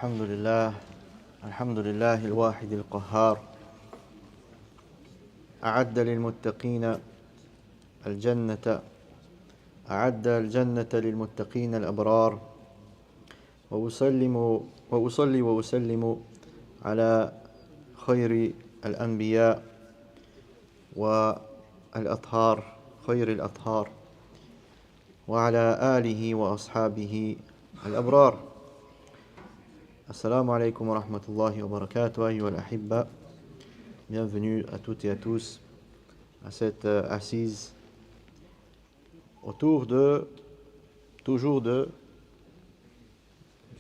الحمد لله الواحد القهار أعد للمتقين الجنة أعد الجنة للمتقين الأبرار وأصلي وأسلم على خير الأنبياء والأطهار خير الأطهار وعلى آله وأصحابه الأبرار. Assalamu alaikum wa rahmatullahi wa barakatuh, ayyuhal ahibba. Bienvenue à toutes et à tous à cette assise autour du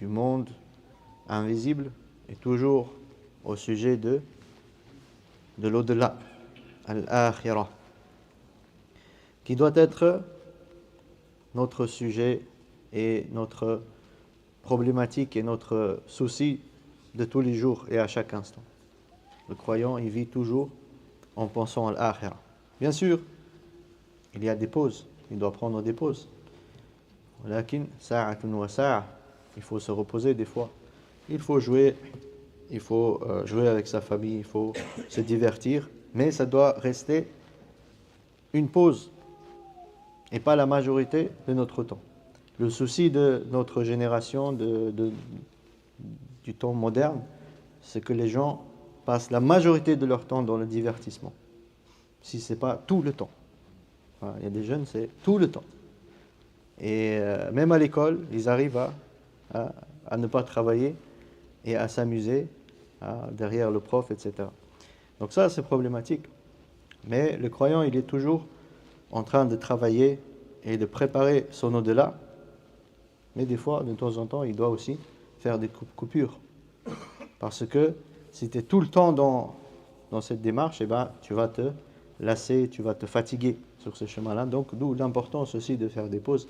monde invisible et toujours au sujet de l'au-delà, al-akhirah, qui doit être notre sujet et notre problématique et notre souci de tous les jours et à chaque instant. Le croyant, il vit toujours en pensant à l'akhirah. Bien sûr, il y a des pauses, il doit prendre des pauses. Lakin sa'atun wa sa'a, il faut se reposer des fois. Il faut jouer avec sa famille, il faut se divertir, mais ça doit rester une pause et pas la majorité de notre temps. Le souci de notre génération, du temps moderne, c'est que les gens passent la majorité de leur temps dans le divertissement. Si ce n'est pas tout le temps. Enfin, il y a des jeunes, c'est tout le temps. Et même à l'école, ils arrivent à ne pas travailler et à s'amuser derrière le prof, etc. Donc ça, c'est problématique. Mais le croyant, il est toujours en train de travailler et de préparer son au-delà. Mais des fois, de temps en temps, il doit aussi faire des coupures. Parce que si tu es tout le temps dans cette démarche, eh ben, tu vas te lasser, tu vas te fatiguer sur ce chemin-là. Donc, d'où l'importance aussi de faire des pauses.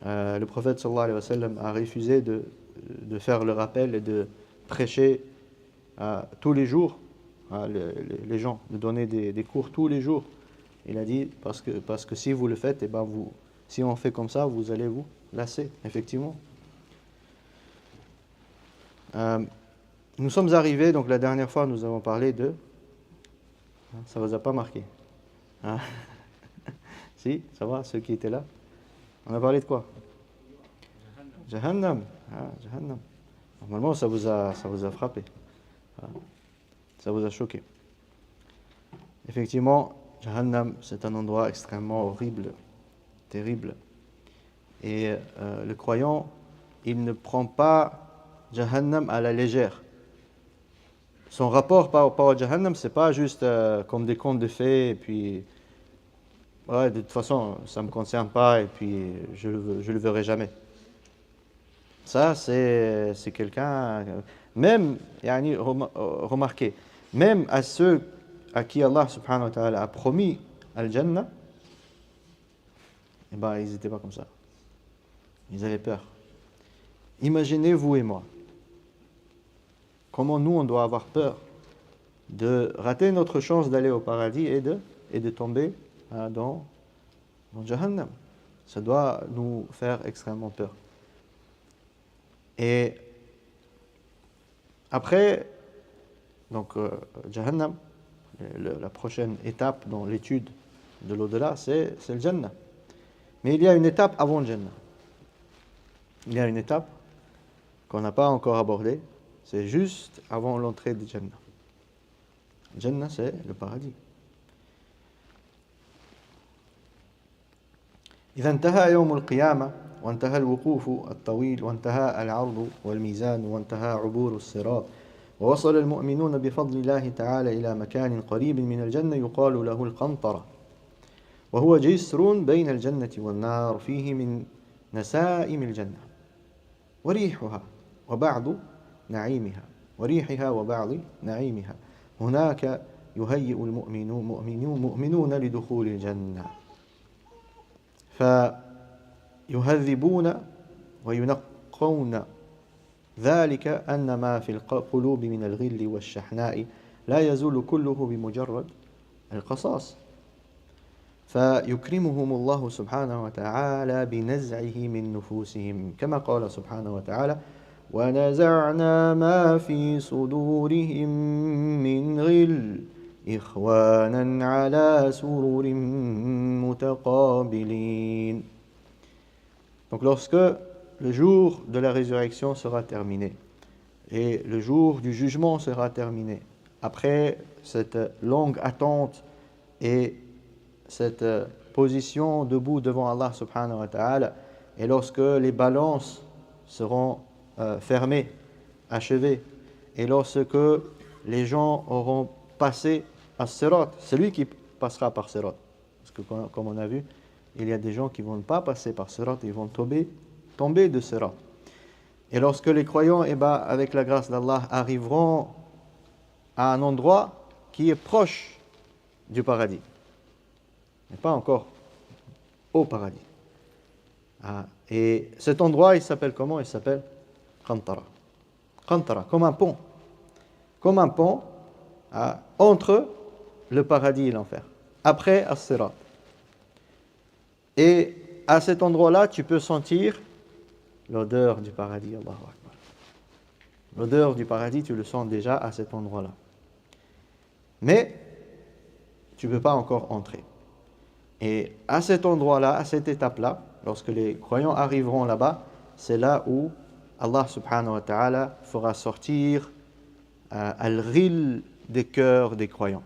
Le prophète sallallahu alayhi wa sallam a refusé de faire le rappel et de prêcher tous les jours les gens, de donner des cours tous les jours. Il a dit, parce que si vous le faites, eh ben si on fait comme ça, vous allez vous lasser, effectivement. Nous sommes arrivés, donc la dernière fois, nous avons parlé de... Ça ne vous a pas marqué? Hein? Si, ça va, ceux qui étaient là? On a parlé de quoi? Jahannam. Jahannam. Normalement, ça vous a frappé. Ça vous a choqué. Effectivement, Jahannam, c'est un endroit extrêmement horrible, terrible. Et le croyant, il ne prend pas Jahannam à la légère. Son rapport par rapport à Jahannam, c'est pas juste comme des contes de fées, et puis ouais, de toute façon, ça ne me concerne pas, et puis je le verrai jamais. Ça, c'est quelqu'un, même, remarquez, même à ceux à qui Allah subhanahu wa ta'ala a promis Al-Jannah, eh ben, ils n'étaient pas comme ça. Ils avaient peur. Imaginez vous et moi. Comment nous, on doit avoir peur de rater notre chance d'aller au paradis et de tomber dans Jahannam. Ça doit nous faire extrêmement peur. Et après, donc Jahannam, la prochaine étape dans l'étude de l'au-delà, c'est le Jannah. Mais il y a une étape avant le Jannah. Il y a une étape qu'on n'a pas encore abordée, c'est juste avant l'entrée du Jannah. Jannah, c'est le paradis. إذا انتهى يوم القيامة وانتهى الوقوف الطويل وانتهى العرض والميزان وانتهى عبور الصراط ووصل المؤمنون بفضل الله تعالى إلى مكان قريب من الجنة يقال له القنطرة وهو جسر بين الجنة والنار فيه من نسائم الجنة وريحها وبعض نعيمها هناك يهيئ المؤمنون لدخول الجنة فيهذبون وينقون ذلك أن ما في القلوب من الغل والشحناء لا يزول كله بمجرد القصاص فيكرمهم الله سبحانه وتعالى بنزعه من نفوسهم كما قال سبحانه وتعالى ونزعنا ما في صدورهم من غل إخوانا على سرر متقابلين. Donc lorsque le jour de la résurrection sera terminé et le jour du jugement sera terminé, après cette longue attente et cette position debout devant Allah subhanahu wa ta'ala, et lorsque les balances seront fermées, achevées, et lorsque les gens auront passé à Sirat, c'est lui qui passera par Sirat. Parce que comme on a vu, il y a des gens qui ne vont pas passer par Sirat, ils vont tomber de Sirat. Et lorsque les croyants, avec la grâce d'Allah, arriveront à un endroit qui est proche du paradis, mais pas encore au paradis. Et cet endroit, il s'appelle comment? Il s'appelle Qantara. Qantara, comme un pont. Comme un pont entre le paradis et l'enfer. Après As-Sirat. Et à cet endroit-là, tu peux sentir l'odeur du paradis. Allahu Akbar. L'odeur du paradis, tu le sens déjà à cet endroit-là. Mais tu ne peux pas encore entrer. Et à cet endroit-là, à cette étape-là, lorsque les croyants arriveront là-bas, c'est là où Allah subhanahu wa ta'ala fera sortir al-ghil des cœurs des croyants.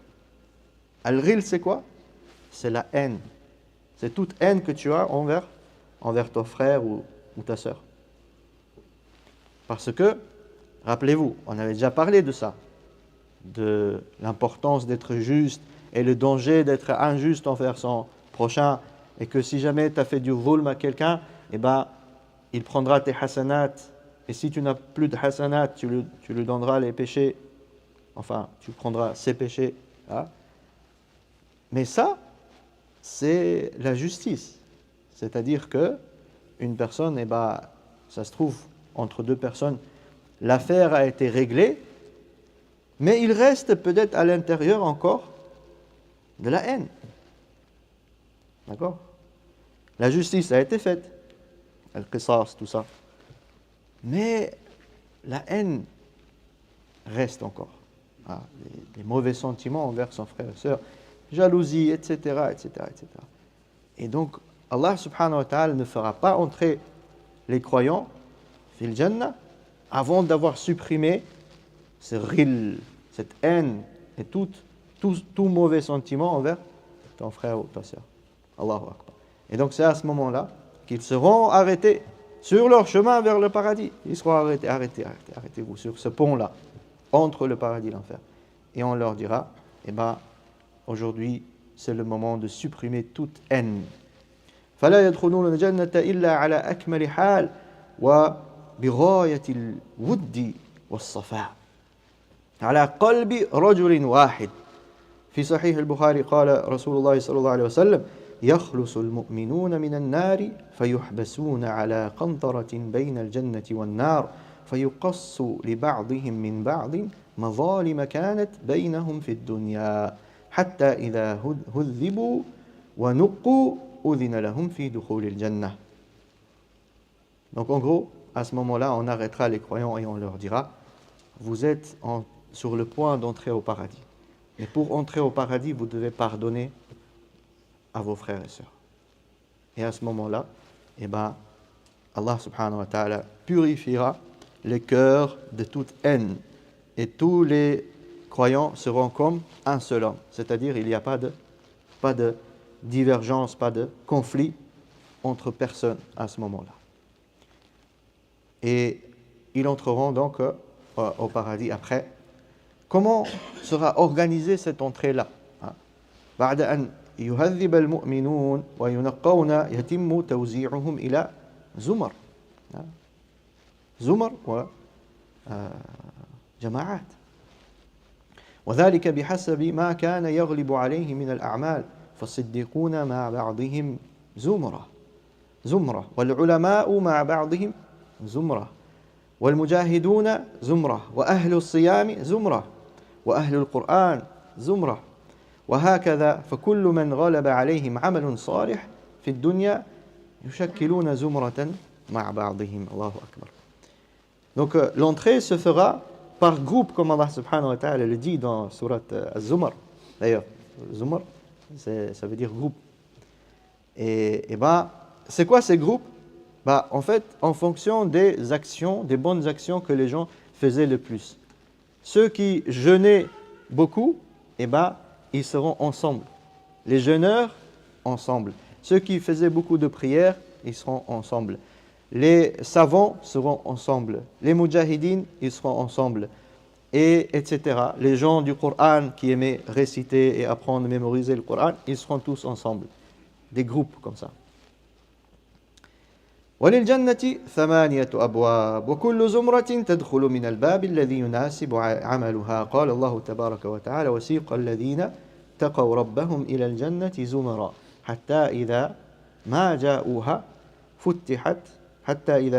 Al-ghil, c'est quoi? C'est la haine. C'est toute haine que tu as envers ton frère ou ta sœur. Parce que, rappelez-vous, on avait déjà parlé de ça, de l'importance d'être juste et le danger d'être injuste envers son prochain, et que si jamais tu as fait du zulm à quelqu'un, il prendra tes hasanat, et si tu n'as plus de hasanat, tu lui donneras les péchés, enfin, tu prendras ses péchés. Hein? Mais ça, c'est la justice. C'est-à-dire que une personne, ça se trouve, entre deux personnes, l'affaire a été réglée, mais il reste peut-être à l'intérieur encore de la haine. D'accord? La justice a été faite, al-qisas, tout ça. Mais la haine reste encore. Les mauvais sentiments envers son frère et sœur, jalousie, etc., etc., etc. Et donc, Allah subhanahu wa ta'ala ne fera pas entrer les croyants fil jannah avant d'avoir supprimé ce ghil, cette haine et tout mauvais sentiment envers ton frère ou ta sœur. Allahu Akbar. Et donc c'est à ce moment-là qu'ils seront arrêtés sur leur chemin vers le paradis. Ils seront arrêtés, arrêtez-vous sur ce pont-là, entre le paradis et l'enfer. Et on leur dira, aujourd'hui c'est le moment de supprimer toute haine. فلا يدخلون الجنة إلا على أكمل حال وبغاية الود والصفاء على قلب رجل واحد. في صحيح البخاري قال رسول الله صلى الله عليه وسلم يخلص المؤمنون من النار فيحبسون على قنطرة بين الجنة والنار فيقص لبعضهم من بعض مظالم كانت بينهم في الدنيا حتى إذا هذبوا ونقوا أذن لهم في دخول الجنة. Donc en gros, à ce moment-là, on arrêtera les croyants et on leur dira, vous êtes sur le point d'entrer au paradis. Mais pour entrer au paradis, vous devez pardonner à vos frères et sœurs. Et à ce moment-là, Allah subhanahu wa ta'ala purifiera les cœurs de toute haine. Et tous les croyants seront comme un seul homme. C'est-à-dire, il n'y a pas de divergence, pas de conflit entre personnes à ce moment-là. Et ils entreront donc au paradis après. Comment sera organisée cette entrée-là? بعد أن يهذب المؤمنون وينقون يتم توزيعهم إلى زمر وجماعات وذلك بحسب ما كان يغلب عليه من الأعمال فالصديقون مع بعضهم زمرة والعلماء مع بعضهم زمرة والمجاهدون زمرة وأهل الصيام زمرة وأهل القرآن زمرة وهكذا فكل من غلب عليهم عمل صالح في الدنيا يشكلون زمرة مع بعضهم. الله أكبر. Donc l'entrée se fera par groupe, comme Allah subhanahu wa ta'ala le dit dans Surat Az-Zumar. D'ailleurs, Zumar, ça veut dire groupe. Et ben, c'est quoi ces groupes? Bah, en fait, en fonction des actions, des bonnes actions que les gens faisaient le plus. Ceux qui jeûnaient beaucoup, eh ben, ils seront ensemble. Les jeûneurs, ensemble. Ceux qui faisaient beaucoup de prières, ils seront ensemble. Les savants seront ensemble. Les mujahidines, ils seront ensemble. Et etc. Les gens du Coran qui aimaient réciter et apprendre, mémoriser le Coran, ils seront tous ensemble. Des groupes comme ça. وللجنة 8 أبواب وكل زمرة تدخل من الباب الذي يناسب عملها قال الله تبارك وتعالى وسيق الذين اتقوا ربهم إلى الجنة زمرا حتى إذا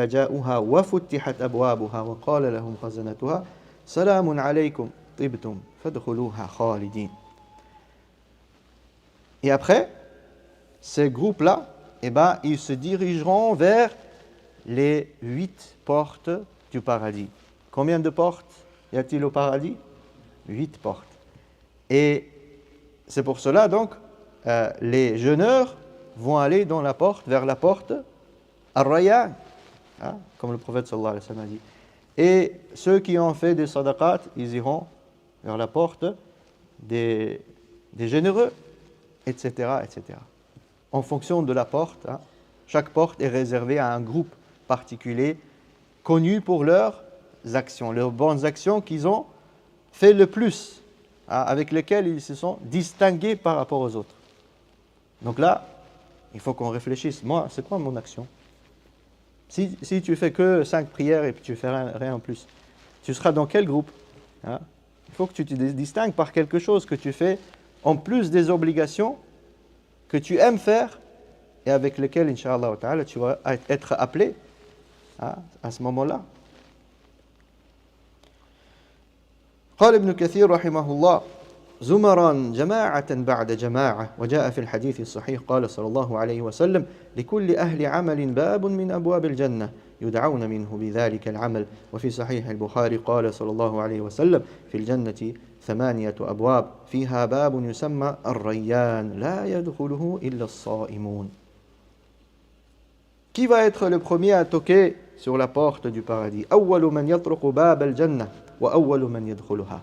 جاءوها وفتحت أبوابها وقال لهم خزنتها سلام عليكم طبتم فادخلوها خالدين. Et après, ces groupes-là, eh ben, ils se dirigeront vers les 8 portes du paradis. Combien de portes y a-t-il au paradis? 8 portes. Et c'est pour cela, donc, les jeûneurs vont aller vers la porte Ar-Rayyan, hein, comme le prophète sallallahu alayhi wa sallam a dit. Et ceux qui ont fait des sadaqat, ils iront vers la porte des généreux, etc., etc. En fonction de la porte, hein, chaque porte est réservée à un groupe particulier, connu pour leurs actions, leurs bonnes actions qu'ils ont fait le plus, hein, avec lesquelles ils se sont distingués par rapport aux autres. Donc là, il faut qu'on réfléchisse. Moi, c'est quoi mon action? Si tu fais que 5 prières et puis tu fais rien en plus, tu seras dans quel groupe, hein? Il faut que tu te distingues par quelque chose que tu fais en plus des obligations que tu aimes faire et avec lesquelles, Inch'Allah ta'ala, tu vas être appelé, hein, à ce moment-là. قال ابن كثير رحمه الله زمرا جماعة بعد جماعة وجاء في الحديث الصحيح قال صلى الله عليه وسلم لكل أهل عمل باب من أبواب الجنة يدعون منه بذلك العمل وفي صحيح البخاري قال صلى الله عليه وسلم في الجنة 8 أبواب فيها باب يسمى الريان لا يدخله إلا الصائمون. Qui va être le premier à toquer sur la porte du paradis? أول من يطرق باب الجنة وأول من يدخلها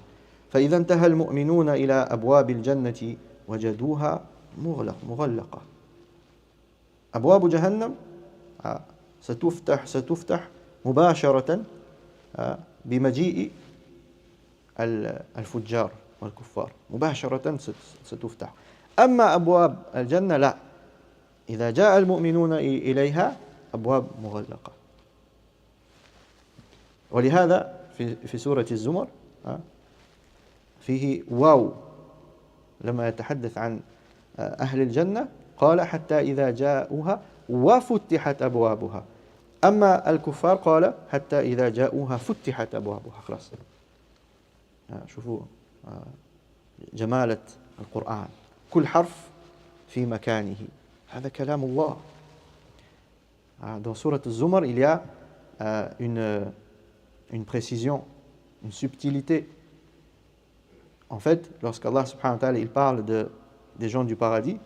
فإذا انتهى المؤمنون إلى أبواب الجنة وجدوها مغلقة. أبواب جهنم ستفتح مباشرة بمجيء الفجار والكفار مباشرة ستفتح. أما أبواب الجنة لا، إذا جاء المؤمنون إليها أبواب مغلقة. ولهذا في سورة الزمر فيه واو لما يتحدث عن أهل الجنة قال حتى إذا جاءوها وفتحت أبوابها. أما الكفار قال حتى إذا جاءوها فتحت أبوابها. خلاص. شوفوا جمالة القرآن، كل حرف في مكانه، هذا كلام الله. Dans Surat Az-Zumar, il y a une précision, une subtilité. En fait, lorsqu'Allah subhanahu wa ta'ala il parle des gens du paradis,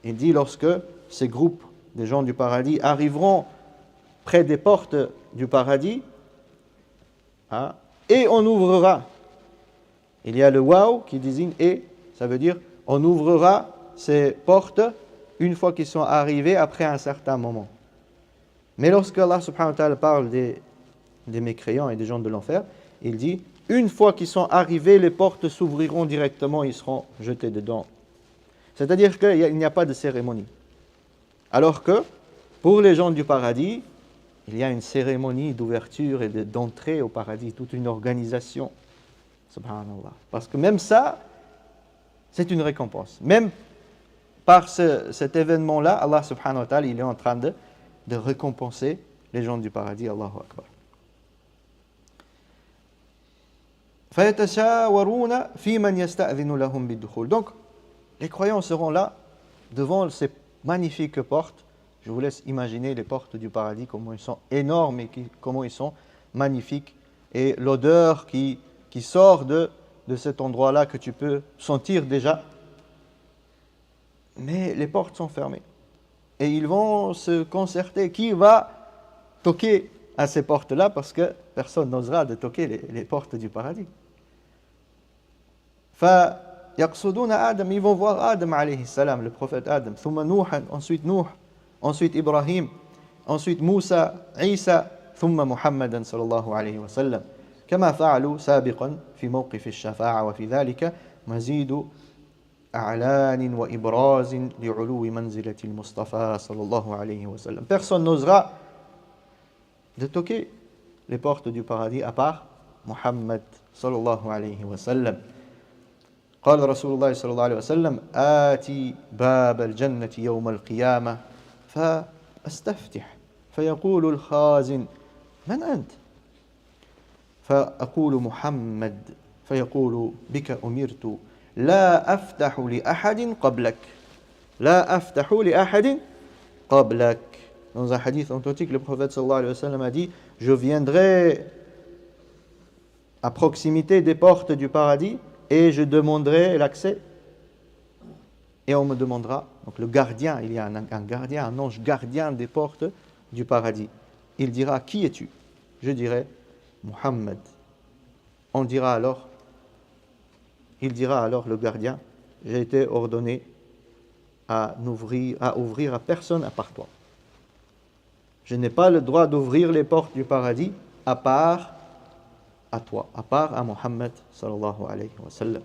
il dit lorsque ces groupes des gens du paradis arriveront près des portes du paradis, hein, et on ouvrira. Il y a le waouh qui désigne et, ça veut dire on ouvrira ces portes une fois qu'ils sont arrivés après un certain moment. Mais lorsque Allah subhanahu wa ta'ala parle des mécréants et des gens de l'enfer, il dit une fois qu'ils sont arrivés, les portes s'ouvriront directement, ils seront jetés dedans. C'est-à-dire qu'il n'y a pas de cérémonie. Alors que pour les gens du paradis, il y a une cérémonie d'ouverture et d'entrée au paradis, toute une organisation. Subhanallah. Parce que même ça, c'est une récompense. Même par cet événement-là, Allah subhanahu wa ta'ala, il est en train de récompenser les gens du paradis. Allahu Akbar. Donc, les croyants seront là, devant ces magnifiques portes. Je vous laisse imaginer les portes du paradis, comment ils sont énormes et comment ils sont magnifiques. et l'odeur qui sort de cet endroit-là que tu peux sentir déjà. Mais les portes sont fermées. Et ils vont se concerter. Qui va toquer à ces portes-là? Parce que personne n'osera de toquer les portes du paradis. فيقصدون Adam, ils vont voir Adam alayhi salam, le prophète Adam, ثم نوحا, ensuite Nuh, ensuite Ibrahim, ensuite Moussa, Isa, ثم محمدا صلى الله عليه وسلم كما فعلوا سابقا في موقف الشفاعة وفي ذلك مزيد أعلان وإبراز لعلو منزلة المصطفى صلى الله عليه وسلم. Personne n'osera de toquer les portes du paradis à part Muhammad صلى الله عليه وسلم. قال رسول الله صلى الله عليه وسلم آتي باب الجنة يوم القيامة فأستفتح فيقول الخازن من أنت؟ فأقول محمد فيقول بك أمرت لا أفتح لأحد قبلك لا أفتح لأحد قبلك. Dans un hadith authentique, le prophète sallallahu alayhi wa sallam a dit: je viendrai à proximité des portes du paradis et je demanderai l'accès et on me demandera, donc le gardien, il y a un gardien, un ange gardien des portes du paradis, il dira: qui es-tu? Je dirai: Muhammad. Il dira alors le gardien: j'ai été ordonné à ouvrir à personne à part toi. Je n'ai pas le droit d'ouvrir les portes du paradis à part à toi, à part à Muhammad sallallahu alayhi wa sallam.